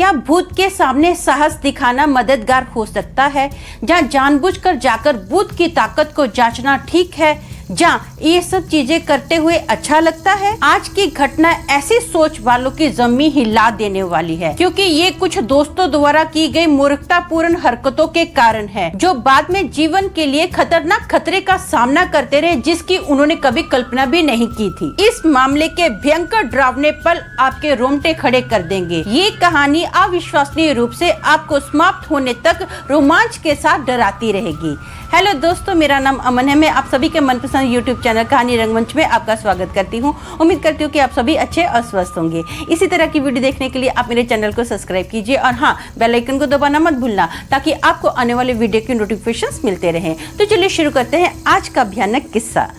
क्या भूत के सामने साहस दिखाना मददगार हो सकता है? जहाँ जानबूझकर जाकर भूत की ताकत को जांचना ठीक है, जहाँ ये सब चीजें करते हुए अच्छा लगता है। आज की घटना ऐसी सोच वालों की जमीन हिला देने वाली है, क्योंकि ये कुछ दोस्तों द्वारा की गई मूर्खतापूर्ण हरकतों के कारण है, जो बाद में जीवन के लिए खतरनाक खतरे का सामना करते रहे, जिसकी उन्होंने कभी कल्पना भी नहीं की थी। इस मामले के भयंकर डरावने पल आपके रोंगटे खड़े कर देंगे। ये कहानी अविश्वसनीय रूप से आपको समाप्त होने तक रोमांच के साथ डराती रहेगी। हेलो दोस्तों, मेरा नाम अमन है। मैं आप सभी के मनपसंद यूट्यूब चैनल कहानी रंगमंच में आपका स्वागत करती हूँ। उम्मीद करती हूँ कि आप सभी अच्छे और स्वस्थ होंगे। इसी तरह की वीडियो देखने के लिए आप मेरे चैनल को सब्सक्राइब कीजिए और हाँ, बेल आइकन को दबाना मत भूलना, ताकि आपको आने वाले वीडियो की नोटिफिकेशंस मिलते रहें। तो चलिए शुरू करते हैं आज का भयानक किस्सा।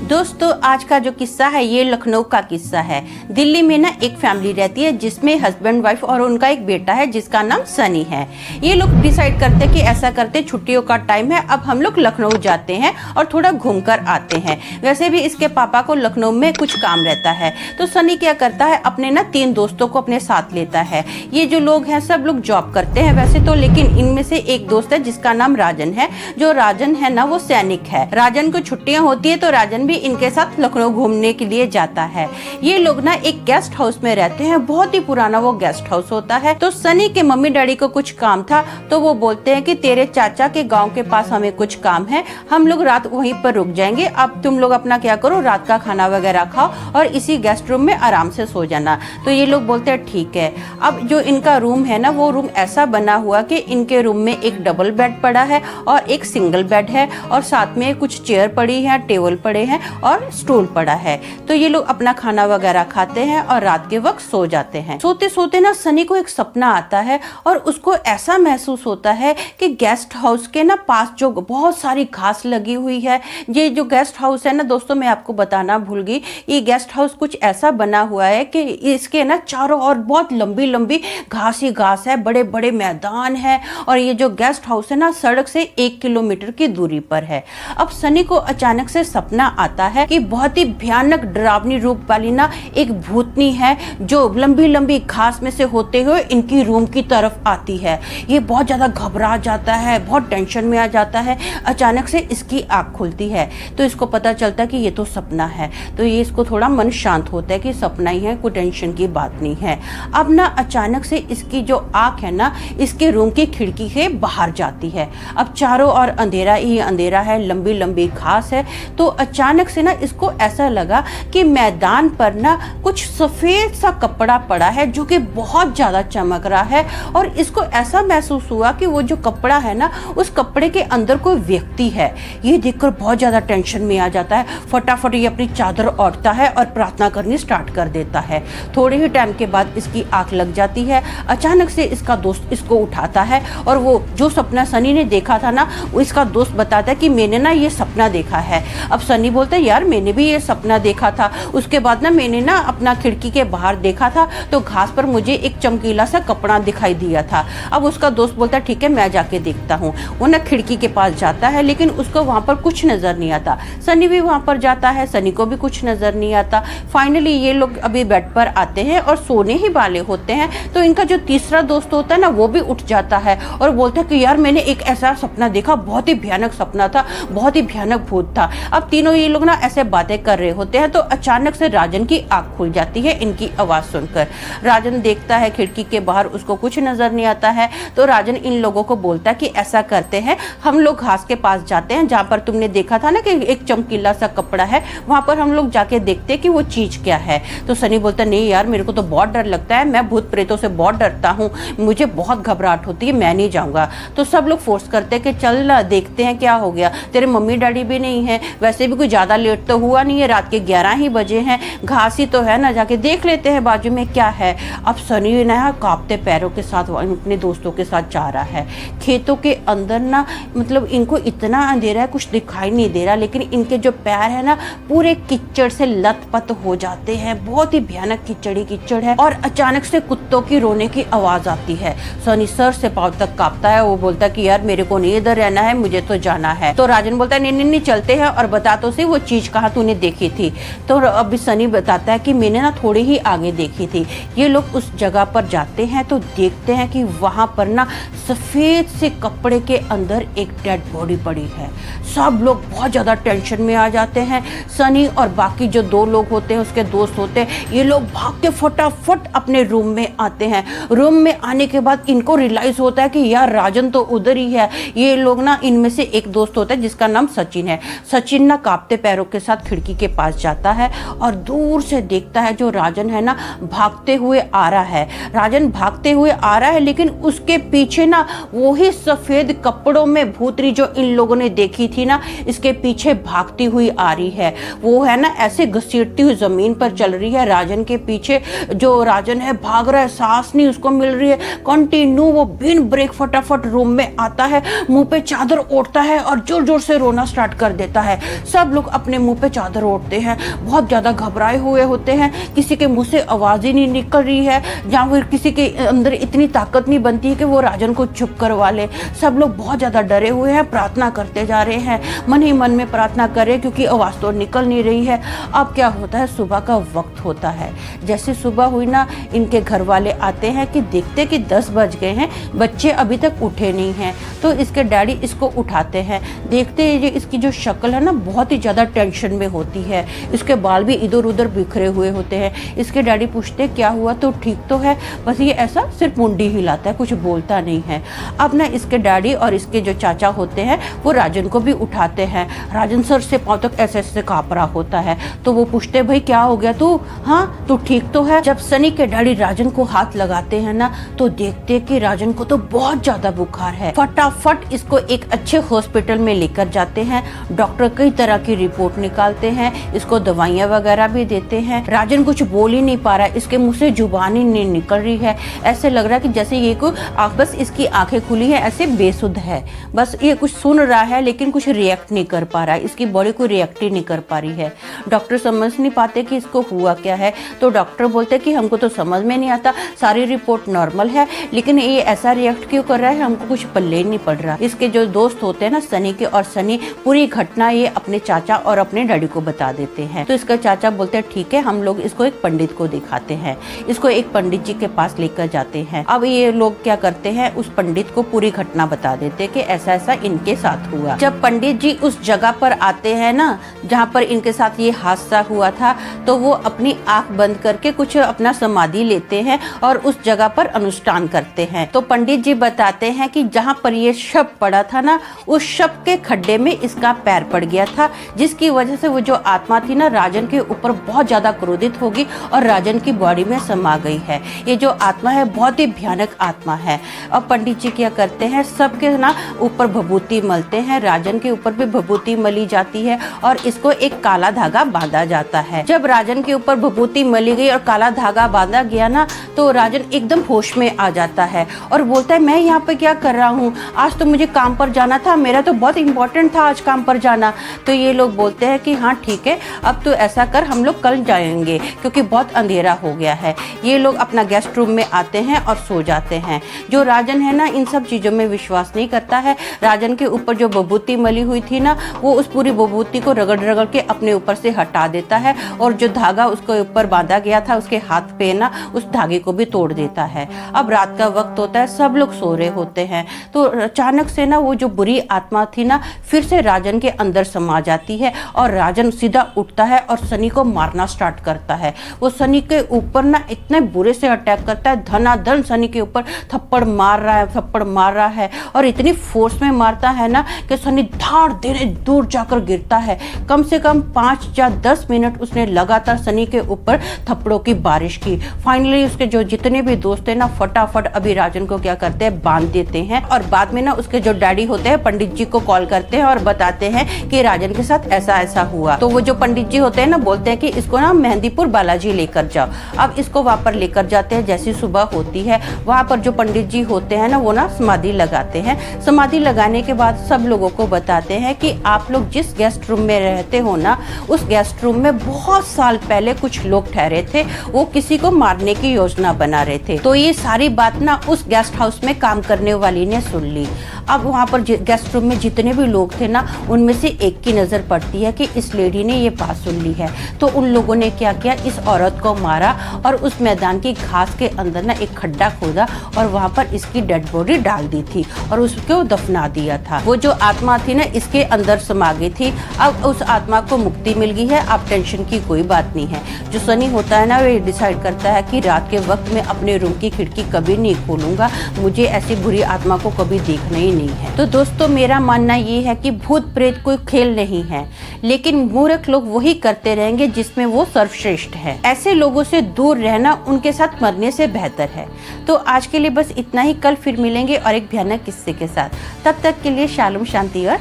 दोस्तों, आज का जो किस्सा है ये लखनऊ का किस्सा है। दिल्ली में ना एक फैमिली रहती है, जिसमें हस्बैंड वाइफ और उनका एक बेटा है, जिसका नाम सनी है। ये लोग डिसाइड करते कि ऐसा करते, छुट्टियों का टाइम है, अब हम लोग लखनऊ जाते हैं और थोड़ा घूम कर आते हैं। वैसे भी इसके पापा को लखनऊ में कुछ काम रहता है, तो सनी क्या करता है, अपने ना 3 दोस्तों को अपने साथ लेता है। ये जो लोग हैं सब लोग जॉब करते हैं वैसे तो, लेकिन इनमें से एक दोस्त है जिसका नाम राजन है। जो राजन है ना वो सैनिक है। राजन को छुट्टियां होती है तो राजन भी इनके साथ लखनऊ घूमने के लिए जाता है। ये लोग ना एक गेस्ट हाउस में रहते हैं, बहुत ही पुराना वो गेस्ट हाउस होता है। तो सनी के मम्मी डैडी को कुछ काम था, तो वो बोलते हैं कि तेरे चाचा के गांव के पास हमें कुछ काम है, हम लोग रात वहीं पर रुक जाएंगे, अब तुम लोग अपना क्या करो, रात का खाना वगैरह खाओ और इसी गेस्ट रूम में आराम से सो जाना। तो ये लोग बोलते हैं ठीक है। अब जो इनका रूम है ना, वो रूम ऐसा बना हुआ कि इनके रूम में एक डबल बेड पड़ा है और एक सिंगल बेड है, और साथ में कुछ चेयर पड़ी है, टेबल पड़े हैं और स्टूल पड़ा है। तो ये लोग अपना खाना वगैरह खाते हैं और रात के वक्त सो जाते हैं। सोते सोते ना सनी को एक सपना आता है और उसको ऐसा महसूस होता है कि गेस्ट हाउस के ना पास जो बहुत सारी घास लगी हुई है। ये जो गेस्ट हाउस है ना दोस्तों, मैं आपको बताना भूल गई, ये गेस्ट हाउस कुछ ऐसा बना हुआ है कि इसके ना चारों ओर बहुत लंबी लंबी घास ही घास है, बड़े बड़े मैदान है, और ये जो गेस्ट हाउस है ना सड़क से 1 किलोमीटर की दूरी पर है। अब सनी को अचानक से सपना आता है कि बहुत ही भयानक डरावनी रूप वाली ना एक भूतनी है, जो लंबी लंबी घास में से होते हुए इनकी रूम की तरफ आती है। ये बहुत ज्यादा घबरा जाता है, बहुत टेंशन में आ जाता है। अचानक से इसकी आंख खुलती है तो इसको पता चलता है कि ये तो सपना है। तो ये इसको थोड़ा मन शांत होता है कि सपना ही है, कोई टेंशन की बात नहीं है। अब ना अचानक से इसकी जो आंख है ना, इसके रूम की खिड़की से बाहर जाती है। अब चारों ओर अंधेरा ही अंधेरा है, लंबी लंबी घास है। तो अचानक से ना इसको ऐसा लगा कि मैदान पर ना कुछ सफेद सा कपड़ा पड़ा है, जो कि बहुत ज्यादा चमक रहा है, और इसको ऐसा महसूस हुआ कि वो जो कपड़ा है ना, उस कपड़े के अंदर कोई व्यक्ति है। ये देखकर बहुत ज्यादा टेंशन में आ जाता है। फटाफट ये अपनी चादर ओढ़ता है और प्रार्थना करनी स्टार्ट कर देता है। थोड़े ही टाइम के बाद इसकी आंख लग जाती है। अचानक से इसका दोस्त इसको उठाता है, और वो जो सपना सनी ने देखा था ना, वो इसका दोस्त बताता है कि मैंने ना ये सपना देखा है। अब सनी बोलता है यार मैंने भी ये सपना देखा था, उसके बाद ना मैंने ना अपना खिड़की के बाहर देखा था तो घास पर मुझे एक चमकीला सा कपड़ा दिखाई दिया था। अब उसका दोस्त बोलता है ठीक है मैं जाके देखता हूँ। वो ना खिड़की के पास जाता है, लेकिन उसको वहां पर कुछ नजर नहीं आता। सनी भी वहां पर जाता है, सनी को भी कुछ नजर नहीं आता। फाइनली ये लोग अभी बेड पर आते हैं और सोने ही वाले होते हैं, तो इनका जो तीसरा दोस्त होता है ना, वो भी उठ जाता है और बोलता है कि यार मैंने एक ऐसा सपना देखा, बहुत ही भयानक सपना था, बहुत ही भयानक भूत था। अब तीनों ये लोग ना ऐसे बातें कर रहे होते हैं तो अचानक से राजन की आंख खुल जाती है इनकी आवाज सुनकर। राजन देखता है खिड़की के बाहर, उसको कुछ नजर नहीं आता है। तो राजन इन लोगों को बोलता है कि ऐसा करते हैं, हम लोग घास के पास जाते हैं जहां पर तुमने देखा था ना कि एक चमकीला सा कपड़ा है, वहां पर हम लोग जाके देखते हैं कि वो चीज क्या है। तो सनी बोलता है नहीं यार मेरे को तो बहुत डर लगता है, मैं भूत प्रेतों से बहुत डरता हूँ, मुझे बहुत घबराहट होती है, मैं नहीं जाऊंगा। तो सब लोग फोर्स करते हैं कि चल देखते हैं क्या हो गया, तेरे मम्मी डैडी भी नहीं है, वैसे भी कोई ज्यादा लेट तो हुआ नहीं है, रात के 11 ही बजे हैं, घास ही तो है ना, जाके देख लेते हैं बाजू में क्या है। अब सनी ना कांपते पैरों के साथ अपने दोस्तों के साथ जा रहा है। खेतों के अंदर ना मतलब इनको इतना अंधेरा है, कुछ दिखाई नहीं दे रहा, लेकिन इनके जो पैर है ना पूरे कीचड़ से लथपथ हो जाते हैं, बहुत ही भयानक कीचड़ है। और अचानक से कुत्तों की रोने की आवाज आती है। सनी सर से पांव तक कांपता है। वो बोलता है कि यार मेरे को नहीं इधर रहना है, मुझे तो जाना है। तो राजन बोलता है नहीं चलते हैं और बता तो सही वो चीज कहाँ तूने देखी थी? तो अभी सनी बताता है कि मैंने ना थोड़ी ही आगे देखी थी। ये लोग उस जगह पर जाते हैं तो देखते हैं कि वहां पर ना सफेद से कपड़े के अंदर एक डेड बॉडी पड़ी है। सब लोग बहुत ज्यादा टेंशन में आ जाते हैं। सनी और बाकी जो 2 लोग होते हैं, उसके दोस्त होते हैं, ये लोग भाग के फटाफट अपने रूम में आते हैं। रूम में आने के बाद इनको रियलाइज होता है कि यार राजन तो उधर ही है। ये लोग ना, इनमें से एक दोस्त होता है जिसका नाम सचिन है। सचिन ना कांपते पैरों के साथ खिड़की के पास जाता है और दूर से देखता है जो राजन है ना भागते हुए आ रहा है। राजन भागते हुए आ रहा है, लेकिन उसके पीछे ना वही सफेद कपड़ों में भूतरी जो इन लोगों ने देखी थी ना, इसके पीछे भागती हुई आ रही है। वो है ना ऐसे घसीटती हुई जमीन पर चल रही है राजन के पीछे। जो राजन है भाग रहा है, सांस नहीं उसको मिल रही है, कंटिन्यू वो बिन ब्रेक फटाफट रूम में आता है, मुंह पे चादर ओढ़ता है और जोर जोर से रोना स्टार्ट कर देता है। सब लोग अपने मुंह पे चादर ओढ़ते हैं, बहुत ज्यादा घबराए हुए होते हैं। किसी के मुंह से आवाज ही नहीं निकल रही है, या फिर किसी के अंदर इतनी ताकत नहीं बनती है कि वो राजन को चुप करवा ले। सब लोग बहुत ज्यादा डरे हुए हैं, प्रार्थना करते जा रहे हैं, मन ही मन में प्रार्थना कर रहे, क्योंकि आवाज तो निकल नहीं रही है। अब क्या होता है, सुबह का वक्त होता है। जैसे सुबह हुई ना, इनके घर वाले आते हैं कि देखते कि 10 बज गए हैं, बच्चे अभी तक उठे नहीं हैं। तो इसके डैडी इसको उठाते हैं। देखते ये इसकी जो शक्ल है ना बहुत ही ज़्यादा टेंशन में होती है, इसके बाल भी इधर उधर बिखरे हुए होते हैं। इसके डैडी पूछते क्या हुआ, तो ठीक तो है, बस ये ऐसा सिर्फ मुंडी हिलाता है, कुछ बोलता नहीं है। अब ना इसके डैडी और इसके जो चाचा होते हैं वो राजन को भी उठाते हैं। राजन सर से पाँव तक ऐसे ऐसे काँप रहा होता है। तो वो पूछते भाई क्या हो गया तू, हाँ तू ठीक तो है? जब सनी के डैडी राजन को हाथ लगाते हैं ना, तो देखते कि राजन को तो बहुत ज्यादा बुखार है। फटाफट इसको एक अच्छे हॉस्पिटल में लेकर जाते हैं। डॉक्टर कई तरह की रिपोर्ट निकालते हैं, इसको दवाइयां वगैरह भी देते हैं। राजन कुछ बोल ही नहीं पा रहा है, इसके मुंह से जुबान ही नहीं निकल रही है। ऐसे लग रहा है कि जैसे ये को बस इसकी आंखें खुली है, ऐसे बेसुध है, बस ये कुछ सुन रहा है लेकिन कुछ रिएक्ट नहीं कर पा रहा है, इसकी बॉडी को रिएक्ट ही नहीं कर पा रही है। डॉक्टर समझ नहीं पाते कि इसको हुआ क्या है। तो डॉक्टर बोलते कि हमको तो समझ में नहीं आता, सारी रिपोर्ट नॉर्मल है, लेकिन ये ऐसा रिएक्ट क्यों कर रहा है, हमको कुछ पल्ले नहीं पड़ रहा। इसके जो दोस्त होते हैं ना सनी के, और सनी पूरी घटना ये अपने चाचा और अपने डैडी को बता देते हैं। तो इसका चाचा बोलते हैं ठीक है, हम लोग इसको एक पंडित को दिखाते हैं। इसको एक पंडित जी के पास लेकर जाते हैं। अब ये लोग क्या करते हैं, उस पंडित को पूरी घटना बता देते हैं कि ऐसा ऐसा इनके साथ हुआ। जब पंडित जी उस जगह पर आते हैं ना जहाँ पर इनके साथ ये हादसा हुआ था, तो वो अपनी आंख बंद करके कुछ अपना समाधि लेते हैं और उस जगह पर अनुष्ठान करते हैं। तो पंडित जी बताते हैं कि जहाँ पर ये शव पड़ा था ना, उस शव के खड्डे में इसका पैर पड़ गया था, जिसकी वजह से वो जो आत्मा थी ना राजन के ऊपर बहुत ज्यादा क्रोधित होगी और राजन की बॉडी में समा गई है। ये जो आत्मा है बहुत ही भयानक आत्मा है। और पंडित जी क्या करते हैं, सबके ना ऊपर भभूति मलते हैं, राजन के ऊपर भी भभूति मली जाती है और इसको एक काला धागा बांधा जाता है। जब राजन के ऊपर भभूति मली गई और काला धागा बांधा गया ना, तो राजन एकदम होश में आ जाता है और बोलता है मैं यहाँ पे क्या कर रहा हूँ, आज तो मुझे काम पर जाना था, मेरा तो बहुत इंपॉर्टेंट था आज काम पर जाना। तो ये लोग बोलते हैं कि हाँ ठीक है, अब तो ऐसा कर, हम लोग कल जाएंगे क्योंकि बहुत अंधेरा हो गया है। ये लोग अपना गेस्ट रूम में आते हैं और सो जाते हैं। जो राजन है ना इन सब चीज़ों में विश्वास नहीं करता है। राजन के ऊपर जो भभूति मली हुई थी ना, वो उस पूरी भभूति को रगड़ रगड़ के अपने ऊपर से हटा देता है और जो धागा उसके ऊपर बांधा गया था उसके हाथ पे ना, उस धागे को भी तोड़ देता है। अब रात का वक्त होता है, सब लोग सो रहे होते हैं। तो अचानक से ना वो जो बुरी आत्मा थी ना फिर से राजन के अंदर समा जाती है और राजन सीधा उठता है और सनी को मारना स्टार्ट करता है। वो सनी के ऊपर ना इतने बुरे से अटैक करता है, धनाधन सनी के ऊपर थप्पड़ मार रहा है और इतनी फोर्स में मारता है ना कि सनी धाड़ देने दूर जाकर गिरता है। कम से कम 5 या 10 मिनट उसने लगातार सनी के ऊपर थप्पड़ों की बारिश की। फाइनली उसके जो जितने भी दोस्त हैं ना फटाफट अभी राजन को क्या करते हैं, बांध देते हैं और बाद में ना उसके जो डैडी होते हैं पंडित जी को कॉल करते हैं और बताते हैं कि राजन के साथ ऐसा ऐसा हुआ। तो वो जो पंडित जी होते हैं ना बोलते हैं कि इसको ना मेहंदीपुर बालाजी लेकर जाओ। अब इसको वहां पर लेकर जाते हैं। जैसी सुबह होती है वहां पर जो पंडित जी होते हैं ना वो ना समाधि लगाते हैं। समाधि लगाने के बाद सब लोगों को बताते हैं कि आप लोग जिस गेस्ट रूम में रहते हो ना, उस गेस्ट रूम में बहुत साल पहले कुछ लोग ठहरे थे, वो किसी को मारने की योजना बना रहे थे। तो ये सारी बात ना उस गेस्ट हाउस में काम करने वाली ने सुन ली। अब वहाँ पर गेस्ट रूम में जितने भी लोग थे ना उनमें से एक की नज़र पड़ती पड़ती है कि इस लेडी ने ये बात सुन ली है। तो उन लोगों ने क्या किया, इस औरत को मारा और उस मैदान की घास के अंदर ना एक खड्डा खोदा और वहाँ पर इसकी डेड बॉडी डाल दी थी और उसको दफना दिया था। वो जो आत्मा थी ना इसके अंदर समा गई थी। अब उस आत्मा को मुक्ति मिल गई है, अब टेंशन की कोई बात नहीं है। जो सनी होता है ना वो डिसाइड करता है कि रात के वक्त में अपने रूम की खिड़की कभी नहीं खोलूंगा, मुझे ऐसी बुरी आत्मा को कभी देखना ही नहीं है। तो दोस्तों मेरा मानना ये है कि भूत प्रेत कोई खेल नहीं है, लेकिन मूर्ख लोग वही करते रहेंगे जिसमें वो सर्वश्रेष्ठ है। ऐसे लोगों से दूर रहना उनके साथ मरने से बेहतर है। तो आज के लिए बस इतना ही, कल फिर मिलेंगे और एक भयानक किस्से के साथ। तब तक के लिए शालोम, शांति और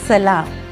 सलाम।